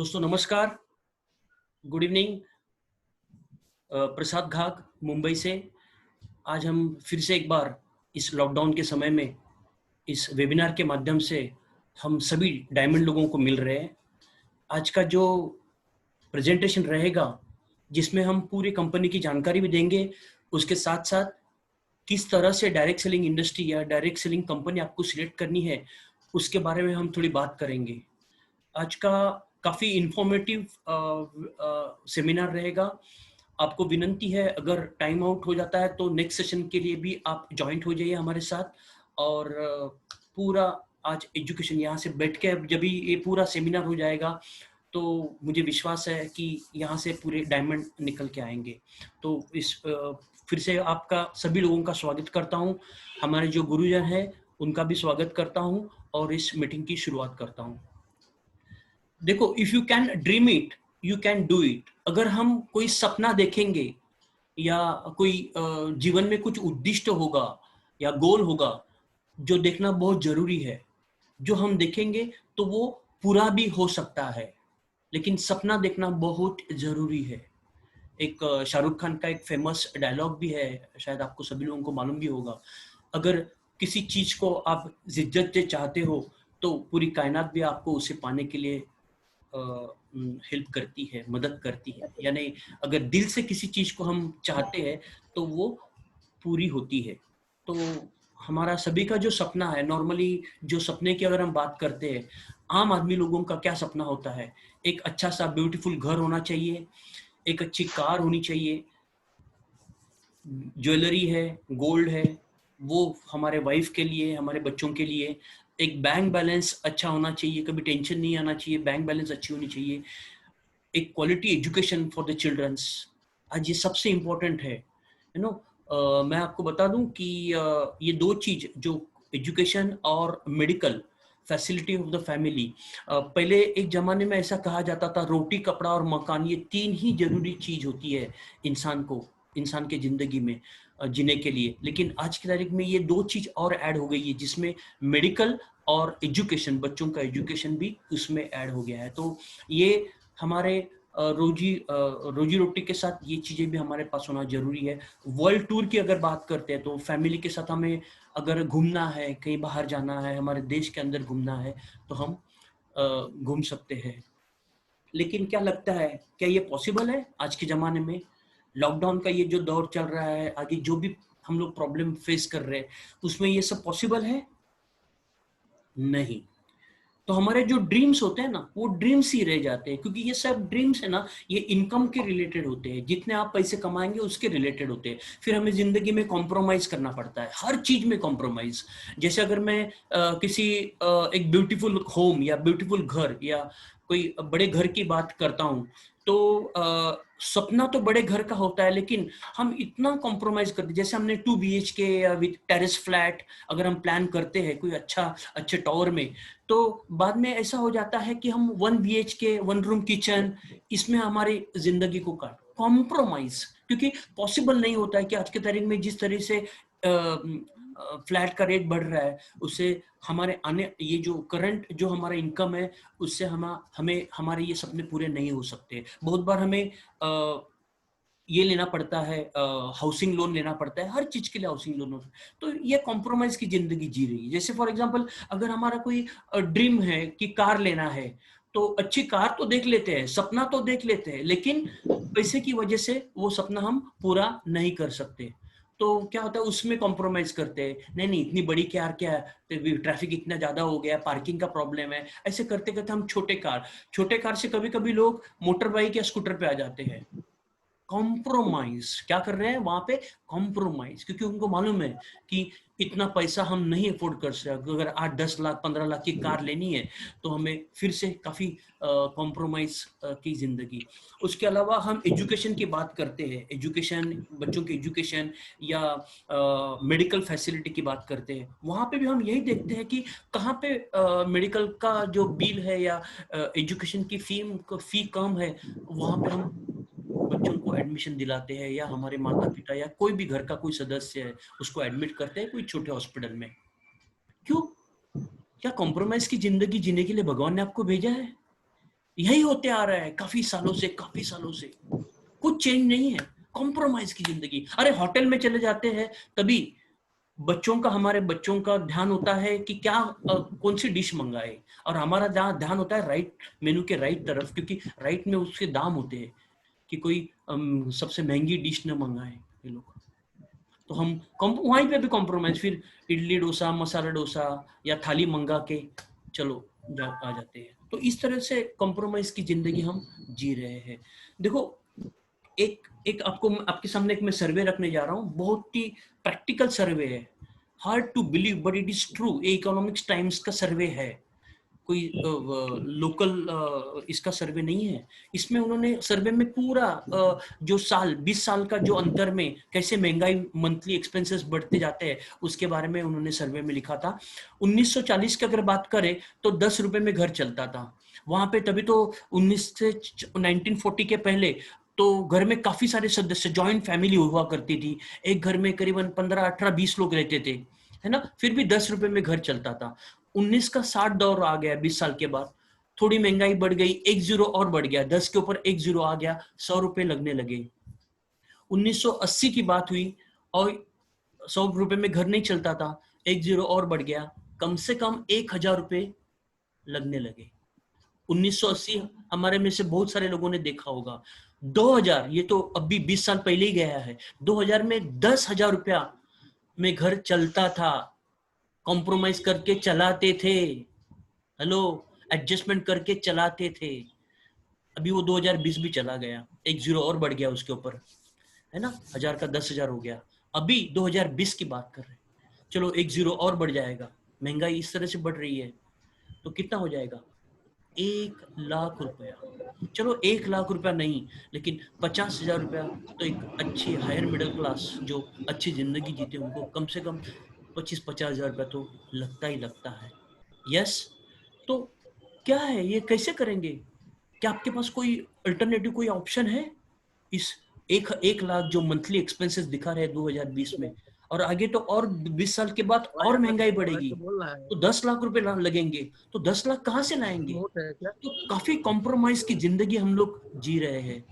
दोस्तों नमस्कार, good evening. प्रसाद घाग मुंबई से। आज हम फिर से एक बार इस लॉकडाउन के समय में इस वेबिनार के माध्यम से हम सभी डायमंड लोगों को मिल रहे हैं। आज का जो प्रेजेंटेशन रहेगा जिसमें हम पूरी कंपनी की जानकारी भी देंगे, उसके साथ साथ किस तरह से डायरेक्ट सेलिंग इंडस्ट्री या डायरेक्ट सेलिंग कंपनी आपको सिलेक्ट करनी है उसके बारे में हम थोड़ी बात करेंगे। आज का काफ़ी इंफॉर्मेटिव सेमिनार रहेगा। आपको विनंती है, अगर टाइम आउट हो जाता है तो नेक्स्ट सेशन के लिए भी आप ज्वाइंट हो जाइए हमारे साथ। और पूरा आज एजुकेशन यहाँ से बैठ के जब भी ये पूरा सेमिनार हो जाएगा तो मुझे विश्वास है कि यहाँ से पूरे डायमंड निकल के आएंगे। तो फिर से आपका सभी लोगों का स्वागत करता हूँ। हमारे जो गुरुजन हैं उनका भी स्वागत करता हूँ और इस मीटिंग की शुरुआत करता हूँ। देखो, if you can dream it you can do it. अगर हम कोई सपना देखेंगे या कोई जीवन में कुछ उद्दिष्ट होगा या गोल होगा जो देखना बहुत जरूरी है, जो हम देखेंगे तो वो पूरा भी हो सकता है, लेकिन सपना देखना बहुत जरूरी है। एक शाहरुख खान का एक फेमस डायलॉग भी है, शायद आपको सभी लोगों को मालूम भी होगा। अगर किसी चीज को आप जिद्दत से चाहते हो तो पूरी कायनात भी आपको उसे पाने के लिए हेल्प करती है, मदद करती है। यानी अगर दिल से किसी चीज को हम चाहते हैं तो वो पूरी होती है। तो हमारा सभी का जो सपना है, नॉर्मली जो सपने की अगर हम बात करते हैं, आम आदमी लोगों का क्या सपना होता है? एक अच्छा सा ब्यूटीफुल घर होना चाहिए, एक अच्छी कार होनी चाहिए, ज्वेलरी है, गोल्ड है, वो हमारे वाइफ के लिए, हमारे बच्चों के लिए। एक बैंक बैलेंस अच्छा होना चाहिए, कभी टेंशन नहीं आना चाहिए, बैंक बैलेंस अच्छी होनी चाहिए। एक quality education for the childrens, आज ये सबसे इम्पोर्टेंट है। मैं आपको बता दूं कि ये दो चीज जो एजुकेशन और medical facility of the family, पहले एक जमाने में ऐसा कहा जाता था रोटी कपड़ा और मकान, ये तीन ही जरूरी चीज होती है इंसान के जिंदगी में जीने के लिए। लेकिन आज की तारीख में ये दो चीज और ऐड हो गई है, जिसमें मेडिकल और एजुकेशन, बच्चों का एजुकेशन भी उसमें ऐड हो गया है। तो ये हमारे रोजी रोटी के साथ ये चीजें भी हमारे पास होना जरूरी है। वर्ल्ड टूर की अगर बात करते हैं तो फैमिली के साथ हमें अगर घूमना है, कहीं बाहर जाना है, हमारे देश के अंदर घूमना है तो हम घूम सकते हैं। लेकिन क्या लगता है, क्या ये पॉसिबल है आज के ज़माने में? लॉकडाउन का ये जो दौर चल रहा है, आगे जो भी हम लोग प्रॉब्लम फेस कर रहे हैं, उसमें ये सब पॉसिबल है? नहीं। तो हमारे जो ड्रीम्स होते हैं ना, वो ड्रीम्स ही रह जाते हैं, क्योंकि ये सब ड्रीम्स है ना, ये इनकम के रिलेटेड होते हैं। जितने आप पैसे कमाएंगे उसके रिलेटेड होते हैं। फिर हमें जिंदगी में कॉम्प्रोमाइज करना पड़ता है, हर चीज में कॉम्प्रोमाइज। जैसे अगर मैं किसी एक ब्यूटीफुल होम या ब्यूटीफुल घर या कोई बड़े घर की बात करता हूँ, तो सपना तो बड़े घर का होता है, लेकिन हम इतना कॉम्प्रोमाइज करते हैं। जैसे हमने 2 BHK या विद टेरेस फ्लैट अगर हम प्लान करते हैं कोई अच्छे टावर में, तो बाद में ऐसा हो जाता है कि हम 1 BHK 1 रूम किचन, इसमें हमारी जिंदगी को काट कॉम्प्रोमाइज, क्योंकि पॉसिबल नहीं होता है कि आज के तारीख में जिस तरह से फ्लैट का रेट बढ़ रहा है, उससे हमारे आने ये जो करंट जो हमारा इनकम है, उससे हमें हमारे ये सपने पूरे नहीं हो सकते। बहुत बार हमें ये लेना पड़ता है, हाउसिंग लोन लेना पड़ता है, हर चीज के लिए हाउसिंग लोन होता है। तो ये कॉम्प्रोमाइज की जिंदगी जी रही है। जैसे फॉर एग्जांपल, अगर हमारा कोई ड्रीम है कि कार लेना है, तो अच्छी कार तो देख लेते हैं, सपना तो देख लेते हैं, लेकिन पैसे की वजह से वो सपना हम पूरा नहीं कर सकते। तो क्या होता है, उसमें कॉम्प्रोमाइज करते हैं, नहीं नहीं इतनी बड़ी कार क्या है, ट्रैफिक इतना ज्यादा हो गया, पार्किंग का प्रॉब्लम है। ऐसे करते करते हम छोटे कार से कभी कभी लोग मोटर बाइक या स्कूटर पे आ जाते हैं। कॉम्प्रोमाइज क्या कर रहे हैं वहां पे? कॉम्प्रोमाइज, क्योंकि उनको मालूम है कि इतना पैसा हम नहीं अफोर्ड कर सकते। अगर 8-10 लाख 15 लाख की कार लेनी है तो हमें फिर से काफी कॉम्प्रोमाइज की जिंदगी। उसके अलावा हम एजुकेशन की बात करते हैं, एजुकेशन, बच्चों की एजुकेशन या मेडिकल फैसिलिटी की बात करते हैं, वहां पे भी हम यही देखते हैं कि कहाँ पे मेडिकल का जो बिल है या एजुकेशन की फी कम है, वहां पे हम बच्चों को एडमिशन दिलाते हैं, या हमारे माता पिता या कोई भी घर का कोई सदस्य है उसको एडमिट करते हैं कोई छोटे हॉस्पिटल में। क्यों? क्या कॉम्प्रोमाइज की जिंदगी जीने के लिए भगवान ने आपको भेजा है? यही होते आ रहा है काफी सालों से, काफी सालों से कुछ चेंज नहीं है। कॉम्प्रोमाइज की जिंदगी। अरे होटल में चले जाते हैं तभी बच्चों का, हमारे बच्चों का ध्यान होता है कि क्या कौन सी डिश मंगाए, और हमारा ध्यान होता है राइट मेनू के राइट तरफ, क्योंकि राइट में उसके दाम होते हैं कि कोई सबसे महंगी डिश न मंगाए ये लोग। तो हम वहीं पे भी कॉम्प्रोमाइज, फिर इडली डोसा, मसाला डोसा या थाली मंगा के चलो आ जाते हैं। तो इस तरह से कॉम्प्रोमाइज की जिंदगी हम जी रहे हैं। देखो, एक एक आपको आपके सामने एक मैं सर्वे रखने जा रहा हूँ, बहुत ही प्रैक्टिकल सर्वे है, hard to believe but it is true. ये इकोनॉमिक्स टाइम्स का सर्वे है, कोई लोकल इसका सर्वे नहीं है। इसमें उन्होंने सर्वे में पूरा जो साल 20 साल का जो अंतर में कैसे महंगाई, मंथली एक्सपेंसेस बढ़ते जाते हैं, उसके बारे में उन्होंने सर्वे में लिखा था। 1940 की अगर बात करें तो 10 रुपए में घर चलता था वहां पे। तभी तो 1940 के पहले तो घर में काफी सारे सदस्य, जॉइंट फैमिली हुआ करती थी। एक घर में करीबन 15, 18, 20 लोग रहते थे, है ना। फिर भी 10 रुपए में घर चलता था। 19 का 60 दौर आ गया 20 साल के बाद, थोड़ी महंगाई बढ़ गई, एक जीरो और बढ़ गया, 10 के ऊपर एक जीरो आ गया, 100 रुपए लगने लगे। 1980 की बात हुई और 100 रुपए में घर नहीं चलता था, एक जीरो और बढ़ गया, कम से कम 1000 रुपए लगने लगे। 1980 हमारे में से बहुत सारे लोगों ने देखा होगा। 2000, ये तो अभी 20 साल पहले ही गया है, 2000 में 10,000 रुपया में घर चलता था। कॉम्प्रोमाइज करके चलाते थे, हेलो, एडजस्टमेंट करके चलाते थे। अभी वो 2020 भी चला गया, एक जीरो और बढ़ गया उसके ऊपर, है ना। 1000 का 10,000 हो गया। अभी 2020 की बात कर रहे हैं, चलो एक जीरो और बढ़ जाएगा। महंगाई इस तरह से बढ़ रही है तो कितना हो जाएगा, 1,00,000 रुपया। चलो 1,00,000 रुपया नहीं, लेकिन 50,000 रुपया तो एक अच्छी हायर मिडिल क्लास जो अच्छी जिंदगी जीते उनको कम से कम 25-50,000 रुपया तो लगता ही लगता है। यस। तो क्या है ये, कैसे करेंगे? क्या आपके पास कोई अल्टरनेटिव, कोई ऑप्शन है इस 1 लाख जो मंथली एक्सपेंसेस दिखा रहे हैं 2020 में? और आगे तो और 20 साल के बाद और महंगाई बढ़ेगी, वैसे बोल रहा है। तो 10 लाख रुपए लगेंगे, तो 10 लाख कहाँ से लाएंगे? नोट है क्या? तो काफी कॉम्प्रोमाइज की जिंदगी हम लोग जी रहे हैं।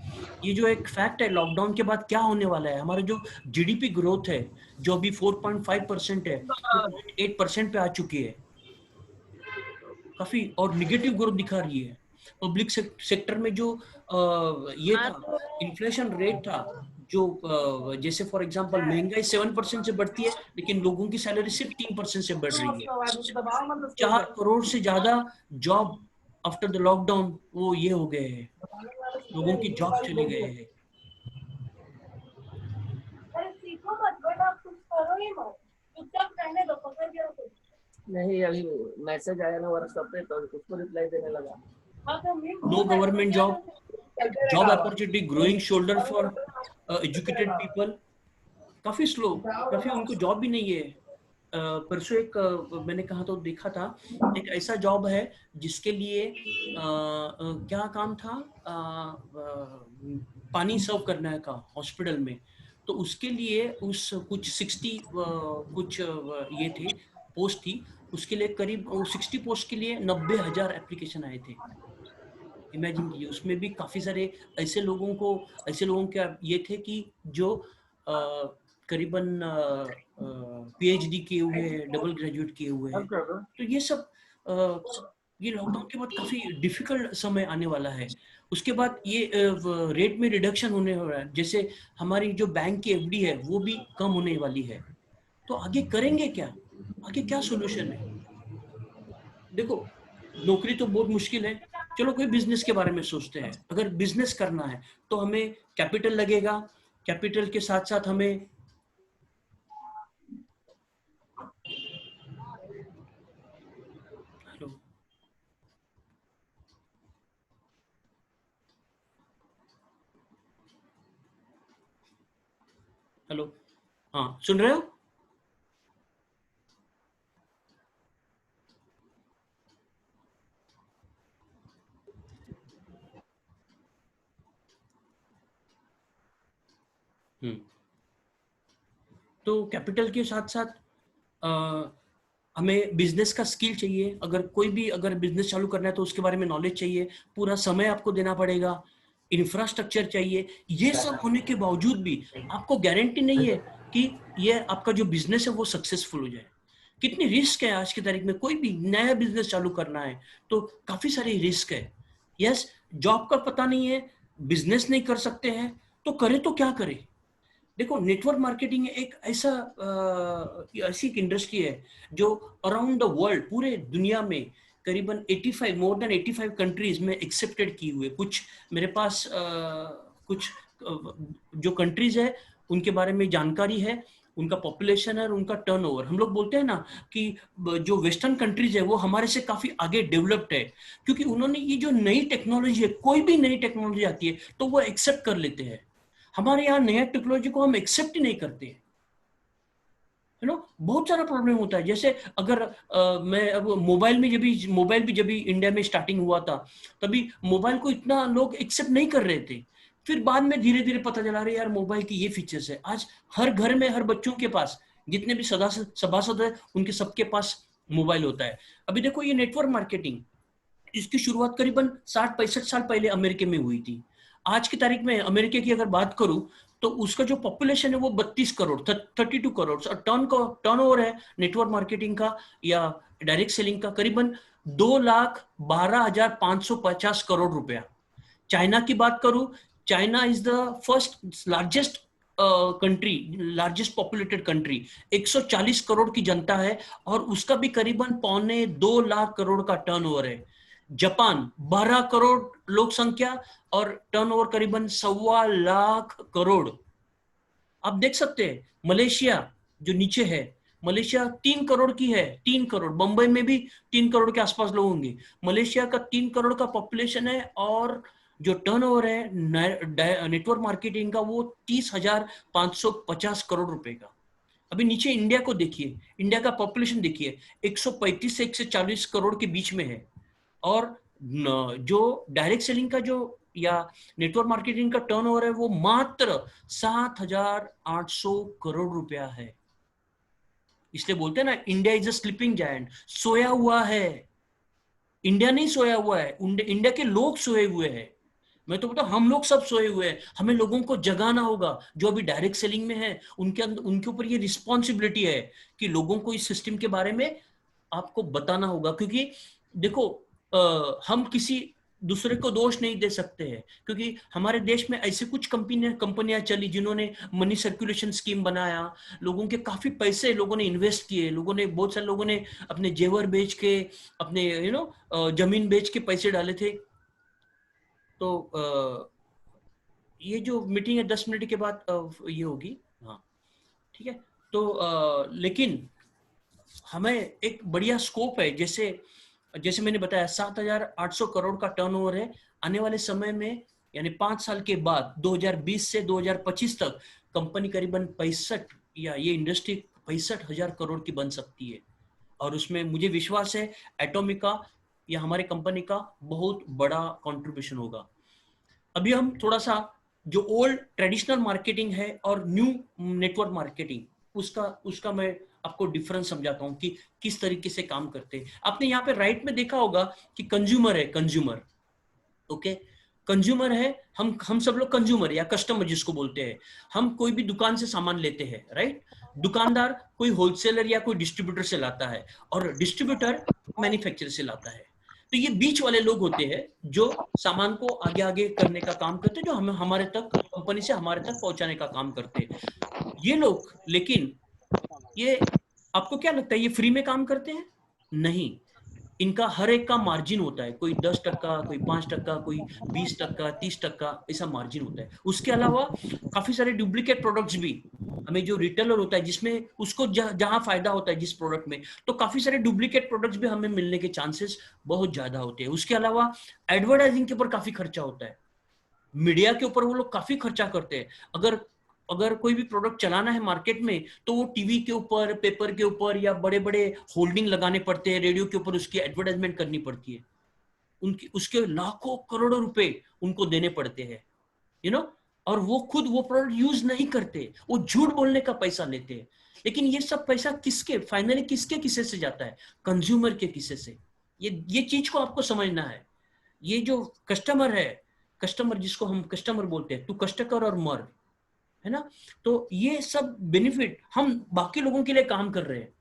ये जो एक फैक्ट है, लॉकडाउन के बाद क्या होने वाला है, हमारा जो जीडीपी ग्रोथ है जो अभी 4.5% है, 2.8% पे आ चुकी है, काफी और निगेटिव ग्रोथ दिखा रही है। पब्लिक सेक्टर में जो ये हाँ था, तो इन्फ्लेशन रेट था, जो जैसे फॉर एग्जांपल महंगाई 7% से बढ़ती है, लेकिन लोगों की सैलरी सिर्फ 3% से बढ़ रही है। 4 करोड़ से ज्यादा जॉब आफ्टर द लॉकडाउन वो ये हो गए हैं, लोगों की जॉब चले गए हैं। अरे सीखो मत बट आप कुछ करो ही मत, चुपचाप रहने दो, पकड़ के रखो। नहीं, अभी मैसेज आया ना व्हाट्सएप पे तो उसको रिप्लाई देने लगा। हाँ तो मैं नो बोल रहा है तो गवर्नमेंट क्या जॉब, चलते जॉब रहेगा आवाज। Opportunity growing shoulder for educated people, काफी स्लो, काफी उनको जॉब भी नहीं है। परसों एक मैंने कहा तो देखा था, एक ऐसा जॉब है जिसके लिए क्या काम था, पानी सर्व करने का हॉस्पिटल में। तो उसके लिए उस कुछ 60 कुछ ये थे, पोस्ट थी। उसके लिए करीब 60 पोस्ट के लिए 90,000 एप्लीकेशन आए थे। इमेजिन कीजिए, उसमें भी काफी सारे ऐसे लोगों को, ऐसे लोगों के ये थे कि जो करीबन पीएचडी किए हुए हैं, डबल ग्रेजुएट किए हुए हैं। अब कर दो। तो ये सब अ, ये लॉकडाउन के बाद काफी डिफिकल्ट समय आने वाला है। उसके बाद ये रेट में रिडक्शन होने हो रहा है, जैसे हमारी जो बैंक की एफडी है वो भी कम होने वाली है। तो आगे करेंगे क्या, आगे क्या सोल्यूशन है? देखो, नौकरी तो बहुत मुश्किल है, चलो कोई बिजनेस के बारे में सोचते हैं। अगर बिजनेस करना है तो हमें कैपिटल लगेगा, कैपिटल के साथ साथ हमें, हेलो, हेलो, हाँ सुन रहे हो? हम्म। तो कैपिटल के साथ साथ हमें बिजनेस का स्किल चाहिए, अगर कोई भी अगर बिजनेस चालू करना है तो उसके बारे में नॉलेज चाहिए, पूरा समय आपको देना पड़ेगा, इंफ्रास्ट्रक्चर चाहिए। ये सब होने के बावजूद भी आपको गारंटी नहीं है कि ये आपका जो बिजनेस है वो सक्सेसफुल हो जाए। कितनी रिस्क है आज की तारीख में, कोई भी नया बिजनेस चालू करना है तो काफी सारी रिस्क है। यस, जॉब का पता नहीं है, बिजनेस नहीं कर सकते हैं, तो करे तो क्या करे। देखो, नेटवर्क मार्केटिंग एक ऐसी एक इंडस्ट्री है जो अराउंड द वर्ल्ड, पूरे दुनिया में करीबन 85 मोर देन 85 कंट्रीज में एक्सेप्टेड की हुई है। कुछ मेरे पास कुछ जो कंट्रीज है उनके बारे में जानकारी है, उनका पॉपुलेशन है और उनका टर्नओवर। हम लोग बोलते हैं ना कि जो वेस्टर्न कंट्रीज है वो हमारे से काफी आगे डेवलप्ड है, क्योंकि उन्होंने ये जो नई टेक्नोलॉजी है, कोई भी नई टेक्नोलॉजी आती है तो वो एक्सेप्ट कर लेते हैं। हमारे यहाँ नया टेक्नोलॉजी को हम एक्सेप्ट ही नहीं करते, यू नो। बहुत सारा प्रॉब्लम होता है। जैसे अगर मैं अब मोबाइल भी जब भी इंडिया में स्टार्टिंग हुआ था, तभी मोबाइल को इतना लोग एक्सेप्ट नहीं कर रहे थे। फिर बाद में धीरे धीरे पता चला रहा यार मोबाइल की ये फीचर्स है। आज हर घर में, हर बच्चों के पास, जितने भी सभासद है उनके सबके पास मोबाइल होता है। अभी देखो, ये नेटवर्क मार्केटिंग, इसकी शुरुआत करीबन 60-65 साल पहले अमेरिका में हुई थी। आज की तारीख में अमेरिका की अगर बात करूं तो उसका जो पॉपुलेशन है वो 32 करोड़, 32 करोड़, और टर्न ओवर है नेटवर्क मार्केटिंग का या डायरेक्ट सेलिंग का करीबन 2,12,550 करोड़ रुपया। चाइना की बात करूं, China is the first largest country, largest populated country, 140 crore की जनता है और उसका भी करीबन 1.25-2 लाख करोड़ का टर्नओवर है। जापान 12 करोड़ लोक संख्या और टर्नओवर करीबन 1.25 लाख करोड़। आप देख सकते हैं मलेशिया जो नीचे है, मलेशिया 3 करोड़ की है, 3 करोड़। बंबई में भी 3 करोड़ के आसपास लोग होंगे। मलेशिया का 3 करोड़ का पॉपुलेशन है और जो टर्नओवर है नेटवर्क मार्केटिंग का वो 30,550 करोड़ रुपए का। अभी नीचे इंडिया को देखिए, इंडिया का पॉपुलेशन देखिए, 135 से 140 करोड़ के बीच में है और जो डायरेक्ट सेलिंग का जो या नेटवर्क मार्केटिंग का टर्नओवर है वो मात्र 7,800 करोड़ रुपया है। इसलिए बोलते हैं ना, India is a sleeping giant, सोया हुआ है। इंडिया नहीं सोया हुआ है, इंडिया के लोग सोए हुए हैं। मैं तो बताऊं, हम लोग सब सोए हुए हैं। हमें लोगों को जगाना होगा जो अभी डायरेक्ट सेलिंग में है, उनके अंदर, उनके ऊपर ये रिस्पॉन्सिबिलिटी है कि लोगों को इस सिस्टम के बारे में आपको बताना होगा। क्योंकि देखो, हम किसी दूसरे को दोष नहीं दे सकते हैं, क्योंकि हमारे देश में ऐसे कुछ कंपनियां चली जिन्होंने मनी सर्कुलेशन स्कीम बनाया, लोगों के काफी पैसे लोगों ने इन्वेस्ट किए, लोगों ने, बहुत सारे लोगों ने अपने जेवर बेच के, अपने जमीन बेच के पैसे डाले थे। तो ये जो मीटिंग है 10 मिनट के बाद ये होगी, हाँ ठीक है। तो लेकिन हमें एक बढ़िया स्कोप है। जैसे जैसे मैंने बताया 7,800 करोड़ का टर्नओवर है। आने वाले समय में यानी 5 साल के बाद 2020 से 2025 तक कंपनी करीबन 65 या ये इंडस्ट्री 65,000 करोड़ की बन सकती है। और उसमें मुझे विश्वास है एटॉमिका या हमारे कंपनी का बहुत बड़ा कंट्रीब्यूशन होगा। अभी हम थोड़ा सा जो ओल्ड ट्रेडिशनल मार्केटिंग है और न्यू नेटवर्क मार्केटिंग, उसका मैं आपको डिफरेंस समझाता हूं कि किस तरीके से काम करते हैं। आपने यहाँ पे राइट में देखा होगा कि कंज्यूमर है, कंज्यूमर, ओके, कंज्यूमर है। हम सब लोग कंज्यूमर या कस्टमर जिसको बोलते हैं। हम कोई भी दुकान से सामान लेते हैं, राइट। दुकानदार कोई होलसेलर या कोई डिस्ट्रीब्यूटर से लाता है और डिस्ट्रीब्यूटर मैन्युफैक्चरर से लाता है। तो ये बीच वाले लोग होते हैं जो सामान को आगे आगे करने का काम करते हैं, जो हम हमारे तक, कंपनी से हमारे तक पहुंचाने का काम करते हैं ये लोग। लेकिन ये, आपको क्या लगता है ये फ्री में काम करते हैं? नहीं, इनका हर एक का मार्जिन होता है। कोई 10%, कोई 5%, कोई 20%, 30% ऐसा मार्जिन होता है। उसके अलावा काफी सारे डुप्लीकेट प्रोडक्ट्स भी, हमें जो रिटेलर होता है जिसमें उसको जहां फायदा होता है जिस प्रोडक्ट में, तो काफी सारे डुप्लीकेट प्रोडक्ट्स भी हमें मिलने के चांसेस बहुत ज्यादा होते हैं। उसके अलावा एडवर्टाइजिंग के ऊपर काफी खर्चा होता है, मीडिया के ऊपर वो लोग काफी खर्चा करते हैं। अगर अगर कोई भी प्रोडक्ट चलाना है मार्केट में तो वो टीवी के ऊपर, पेपर के ऊपर या बड़े बड़े होल्डिंग लगाने पड़ते हैं, रेडियो के ऊपर उसकी एडवर्टाइजमेंट करनी पड़ती है। उनकी उसके लाखों करोड़ों रुपए उनको देने पड़ते हैं, यू नो। और वो खुद वो प्रोडक्ट यूज नहीं करते, वो झूठ बोलने का पैसा लेते हैं। लेकिन ये सब पैसा किसके फाइनली किसके किस्से से जाता है? कंज्यूमर के किस्से से। ये चीज को आपको समझना है। ये जो कस्टमर है, कस्टमर जिसको हम कस्टमर बोलते हैं, तू कष्ट कर और मर, है ना? तो ये सब बेनिफिट हम बाकी लोगों के लिए काम कर रहे हैं।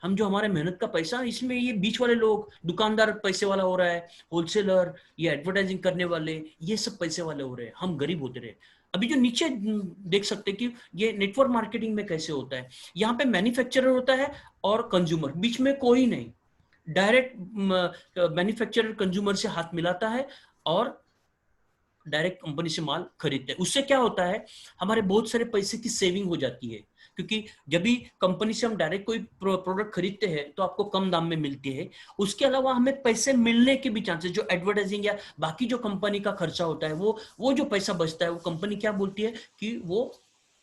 हम जो हमारे मेहनत का पैसा, इसमें ये बीच वाले लोग, दुकानदार पैसे वाला हो रहा है, होलसेलर या एडवर्टाइजिंग करने वाले, ये सब पैसे वाले हो रहे हैं, हम गरीब होते रहे। अभी जो नीचे देख सकते हैं कि ये नेटवर्क मार्केटिंग में कैसे होता है। यहाँ पे मैन्युफैक्चरर होता है और कंज्यूमर, बीच में कोई नहीं। डायरेक्ट मैन्युफैक्चरर कंज्यूमर से हाथ मिलाता है और डायरेक्ट कंपनी से माल खरीदते हैं। उससे क्या होता है, हमारे बहुत सारे पैसे की सेविंग हो जाती है, क्योंकि जब भी कंपनी से हम डायरेक्ट कोई प्रोडक्ट खरीदते हैं तो आपको कम दाम में मिलती है। उसके अलावा हमें पैसे मिलने के भी चांसेस, जो एडवर्टाइजिंग या बाकी जो कंपनी का खर्चा होता है, वो जो पैसा बचता है, वो कंपनी क्या बोलती है कि वो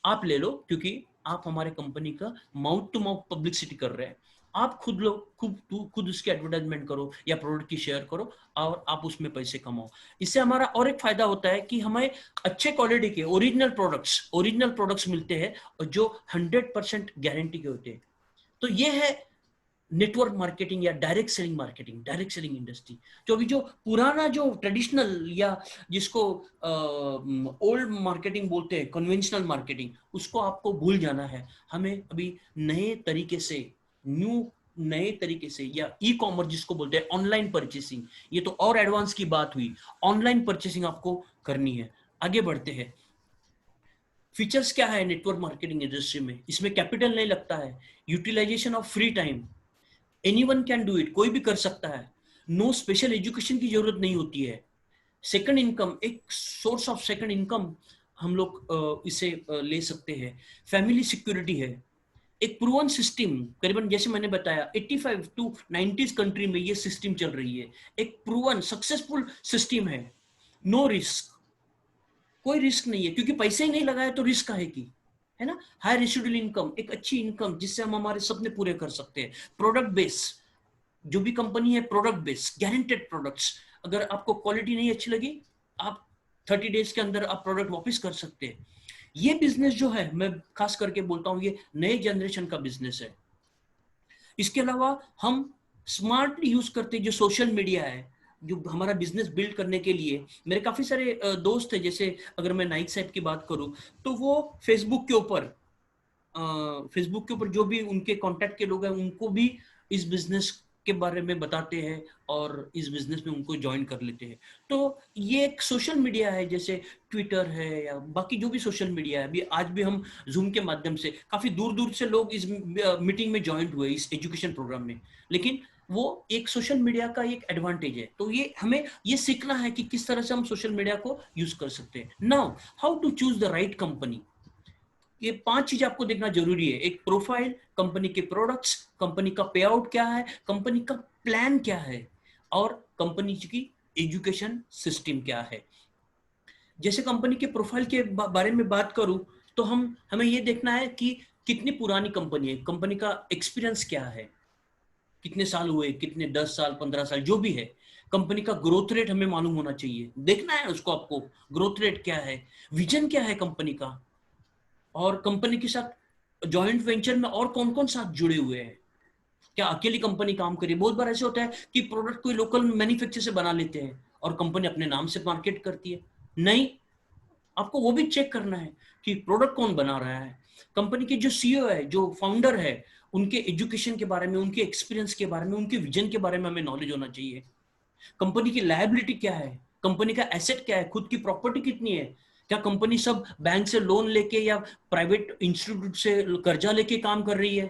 आप ले लो, क्योंकि आप हमारे कंपनी का माउथ टू माउथ पब्लिसिटी कर रहे हैं। आप खुद लो, खुद उसकी एडवर्टाइजमेंट करो या प्रोडक्ट की शेयर करो और आप उसमें पैसे कमाओ। इससे हमारा और एक फायदा होता है कि हमें अच्छे क्वालिटी के ओरिजिनल प्रोडक्ट्स मिलते हैं और जो 100% गारंटी के होते हैं। तो ये है नेटवर्क मार्केटिंग या डायरेक्ट सेलिंग इंडस्ट्री। जो अभी जो पुराना जो ट्रेडिशनल या जिसको ओल्ड मार्केटिंग बोलते हैं, कन्वेंशनल मार्केटिंग, उसको आपको भूल जाना है। हमें अभी नए तरीके से या ई कॉमर्स जिसको बोलते हैं, ऑनलाइन परचेसिंग, ये तो और एडवांस की बात हुई। ऑनलाइन परचेसिंग आपको करनी है। आगे बढ़ते हैं। फीचर्स क्या है नेटवर्क मार्केटिंग इंडस्ट्री में? इसमें कैपिटल नहीं लगता है, utilisation of free time, anyone can do it, कोई भी कर सकता है। नो स्पेशल एजुकेशन की जरूरत नहीं होती है। सेकंड इनकम, एक सोर्स ऑफ सेकंड इनकम हम लोग इसे ले सकते हैं। फैमिली सिक्योरिटी है। एक प्रूवन सिस्टम, करीबन जैसे मैंने बताया 85 टू 90 कंट्री में ये सिस्टम चल रही है। एक प्रूवन सक्सेसफुल सिस्टम है। नो रिस्क, कोई रिस्क नहीं है, क्योंकि पैसे ही नहीं लगाए तो रिस्क है की, है ना? हाई रेसिडुअल इनकम, एक अच्छी इनकम जिससे हम हमारे सपने पूरे कर सकते हैं। प्रोडक्ट बेस, जो भी कंपनी है प्रोडक्ट बेस, गारंटेड प्रोडक्ट्स। अगर आपको क्वालिटी नहीं अच्छी लगी, आप 30 डेज के अंदर आप प्रोडक्ट वापस कर सकते हैं। ये बिजनेस जो है, मैं खास करके बोलता हूं, ये नए जनरेशन का बिजनेस है। इसके अलावा हम स्मार्टली यूज करते हैं जो सोशल मीडिया है, जो हमारा बिजनेस बिल्ड करने के लिए। मेरे काफी सारे दोस्त हैं, जैसे अगर मैं नाइक साहब की बात करूं, तो वो फेसबुक के ऊपर जो भी उनके कांटेक्ट के लोग हैं, उनको भी इस बिजनेस के बारे में बताते हैं और इस बिजनेस में उनको ज्वाइन कर लेते हैं। तो ये एक सोशल मीडिया है, जैसे ट्विटर है या बाकी जो भी सोशल मीडिया है। अभी आज भी हम जूम के माध्यम से काफी दूर दूर से लोग इस मीटिंग में ज्वाइन हुए, इस एजुकेशन प्रोग्राम में। लेकिन वो एक सोशल मीडिया का एक एडवांटेज है। तो ये हमें ये सीखना है कि किस तरह से हम सोशल मीडिया को यूज कर सकते हैं। Now, how to choose the right company. ये 5 चीज आपको देखना जरूरी है। एक प्रोफाइल, कंपनी के प्रोडक्ट्स, कंपनी का पे आउट क्या है, कंपनी का प्लान क्या है, और कंपनी की एजुकेशन सिस्टम क्या है। जैसे कंपनी के प्रोफाइल के बारे में बात करूं, तो हमें ये देखना है कि कितनी पुरानी कंपनी है, कंपनी का एक्सपीरियंस क्या है, कितने साल हुए, कितने 10 साल 15 साल जो भी है। कंपनी का ग्रोथ रेट हमें मालूम होना चाहिए, देखना है उसको, आपको ग्रोथ रेट क्या है, विजन क्या है कंपनी का, और कंपनी के साथ जॉइंट वेंचर में और कौन कौन साथ जुड़े हुए हैं। क्या अकेली कंपनी काम करी? बहुत बार ऐसे होता है कि प्रोडक्ट कोई लोकल मैन्युफैक्चर से बना लेते हैं और कंपनी अपने नाम से मार्केट करती है। नहीं, आपको वो भी चेक करना है कि प्रोडक्ट कौन बना रहा है। कंपनी के जो सीईओ है, जो फाउंडर है, उनके एजुकेशन के बारे में, उनके एक्सपीरियंस के बारे में, उनके विजन के बारे में हमें नॉलेज होना चाहिए। कंपनी की लायबिलिटी क्या है, कंपनी का एसेट क्या है, खुद की प्रॉपर्टी कितनी है, क्या कंपनी सब बैंक से लोन लेके या प्राइवेट इंस्टीट्यूट से कर्जा लेके काम कर रही है।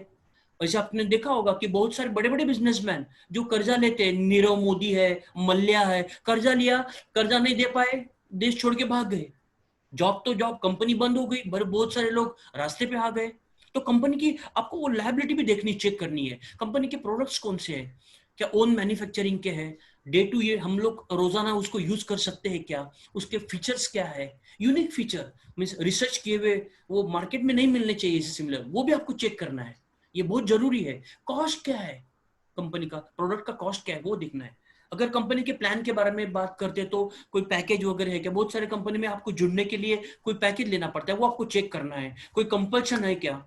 वैसे आपने देखा होगा कि बहुत सारे बड़े बड़े बिजनेसमैन जो कर्जा लेते हैं, नीरव मोदी है, मल्ल्या है, कर्जा लिया, कर्जा नहीं दे पाए, देश छोड़ के भाग गए। जॉब कंपनी बंद हो गई, बहुत सारे लोग रास्ते पे आ गए। तो कंपनी की आपको वो लायबिलिटी भी देखनी, चेक करनी है। कंपनी के प्रोडक्ट्स कौन से हैं, क्या ओन मैन्युफैक्चरिंग के हैं, डे टू ये हम लोग रोजाना उसको यूज कर सकते हैं क्या, उसके फीचर्स क्या है, यूनिक फीचर मींस रिसर्च किए हुए, वो मार्केट में नहीं मिलने चाहिए सिमिलर, वो भी आपको चेक करना है। ये बहुत जरूरी है। कॉस्ट क्या है, कंपनी का प्रोडक्ट का कॉस्ट क्या है वो देखना है। अगर कंपनी के प्लान के बारे में बात करते हैं तो कोई पैकेज वगैरह है क्या? बहुत सारे कंपनी में आपको जुड़ने के लिए कोई पैकेज लेना पड़ता है, वो आपको चेक करना है। कोई कंपल्शन है क्या,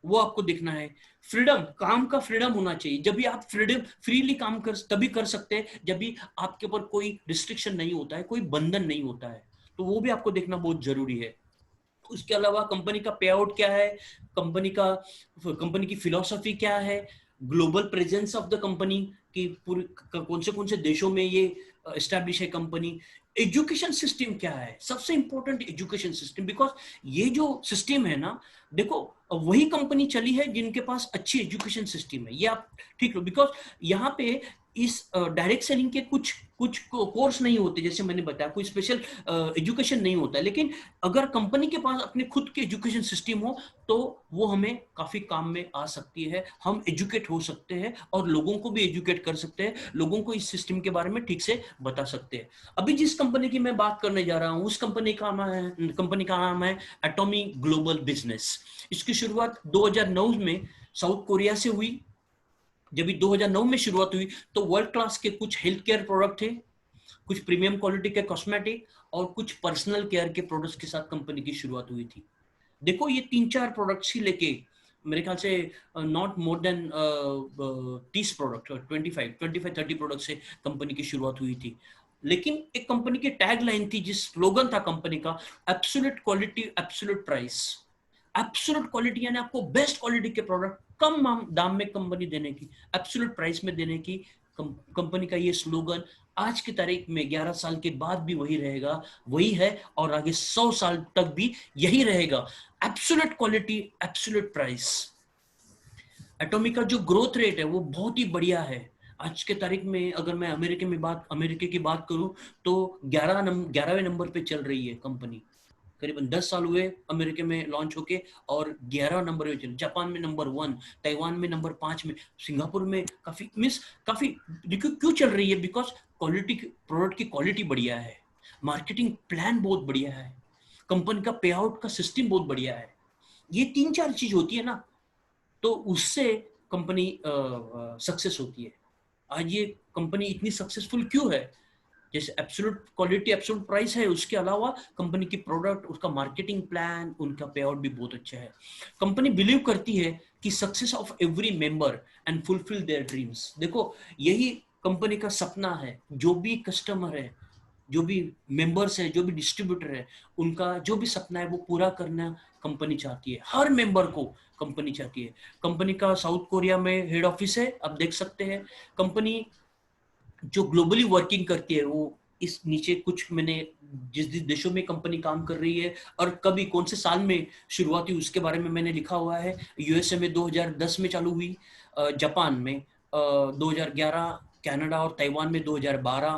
वो आपको देखना है। फ्रीडम, काम का फ्रीडम होना चाहिए। जब भी आप फ्रीडम फ्रीली काम कर तभी कर सकते हैं जब भी आपके ऊपर कोई रिस्ट्रिक्शन नहीं होता है, कोई बंधन नहीं होता है, तो वो भी आपको देखना बहुत जरूरी है। उसके अलावा कंपनी का पे आउट क्या है, कंपनी की फिलॉसफी क्या है, global presence of the company की पूरे कौन से देशों में ये एस्टैब्लिश है कंपनी, एजुकेशन सिस्टम क्या है, सबसे इंपॉर्टेंट एजुकेशन सिस्टम। बिकॉज ये जो सिस्टम है ना, देखो वही कंपनी चली है जिनके पास अच्छी एजुकेशन सिस्टम है, ये आप ठीक लो। बिकॉज यहाँ पे इस डायरेक्ट सेलिंग के कुछ कुछ कोर्स नहीं होते, जैसे मैंने बताया कोई स्पेशल एजुकेशन नहीं होता है, लेकिन अगर कंपनी के पास अपने खुद के एजुकेशन सिस्टम हो तो वो हमें काफी काम में आ सकती है। हम एजुकेट हो सकते हैं और लोगों को भी एजुकेट कर सकते हैं, लोगों को इस सिस्टम के बारे में ठीक से बता सकते हैं। अभी जिस कंपनी की मैं बात करने जा रहा हूं उस कंपनी का नाम है एटॉमी ग्लोबल बिजनेस। इसकी शुरुआत 2009 में साउथ कोरिया से हुई। जब 2009 में शुरुआत हुई तो वर्ल्ड क्लास के कुछ हेल्थ केयर प्रोडक्ट थे, कुछ प्रीमियम क्वालिटी के कॉस्मेटिक और कुछ पर्सनल केयर के प्रोडक्ट्स के साथ कंपनी की शुरुआत हुई थी। देखो ये 3-4 प्रोडक्ट्स ही लेके मेरे ख्याल से not more than 30 product, 25-30 product से कंपनी की शुरुआत हुई थी। लेकिन एक कंपनी की टैग लाइन थी, जिस स्लोगन था कंपनी का, absolute quality absolute price. Absolute quality यानी आपको बेस्ट क्वालिटी के प्रोडक्ट कम दाम में कंपनी देने की, एब्सोल्यूट प्राइस में देने की कंपनी का ये स्लोगन आज की तारीख में 11 साल के बाद भी वही रहेगा, वही है और आगे 100 साल तक भी यही रहेगा। Absolute quality absolute price. एटॉमी का जो ग्रोथ रेट है वो बहुत ही बढ़िया है। आज के तारीख में अगर मैं अमेरिका की बात करूं तो 11वें नंबर पे चल रही है कंपनी। करीबन 10 साल हुए अमेरिका में लॉन्च होके और 11 नंबर में चल, जापान में नंबर 1, ताइवान में नंबर 5 में, सिंगापुर में काफी क्यों चल रही है? बिकॉज क्वालिटी, प्रोडक्ट की क्वालिटी बढ़िया है, मार्केटिंग प्लान बहुत बढ़िया है, कंपनी का पे आउट का सिस्टम बहुत बढ़िया है। ये 3-4 चीज होती है ना, तो उससे कंपनी सक्सेस होती है। आज ये कंपनी इतनी सक्सेसफुल क्यों है? जैसे एब्सोल्यूट क्वालिटी एब्सोल्यूट प्राइस है, उसके अलावा कंपनी की प्रोडक्ट, उसका मार्केटिंग प्लान, उनका पे आउट भी बहुत अच्छा है। कंपनी बिलीव करती है कि success of every member and fulfil their dreams. देखो यही कंपनी का सपना है। जो भी कस्टमर है, जो भी मेंबर्स है, जो भी डिस्ट्रीब्यूटर है, उनका जो भी सपना है वो पूरा करना कंपनी चाहती है। हर मेंबर को कंपनी चाहती है। कंपनी का साउथ कोरिया में हेड ऑफिस है, आप देख सकते हैं। कंपनी जो ग्लोबली वर्किंग करती है वो इस नीचे कुछ मैंने जिस जिस देशों में कंपनी काम कर रही है और कभी कौन से साल में शुरुआत हुई उसके बारे में मैंने लिखा हुआ है। यूएसए में 2010 में चालू हुई, जापान में 2011, कनाडा और ताइवान में 2012,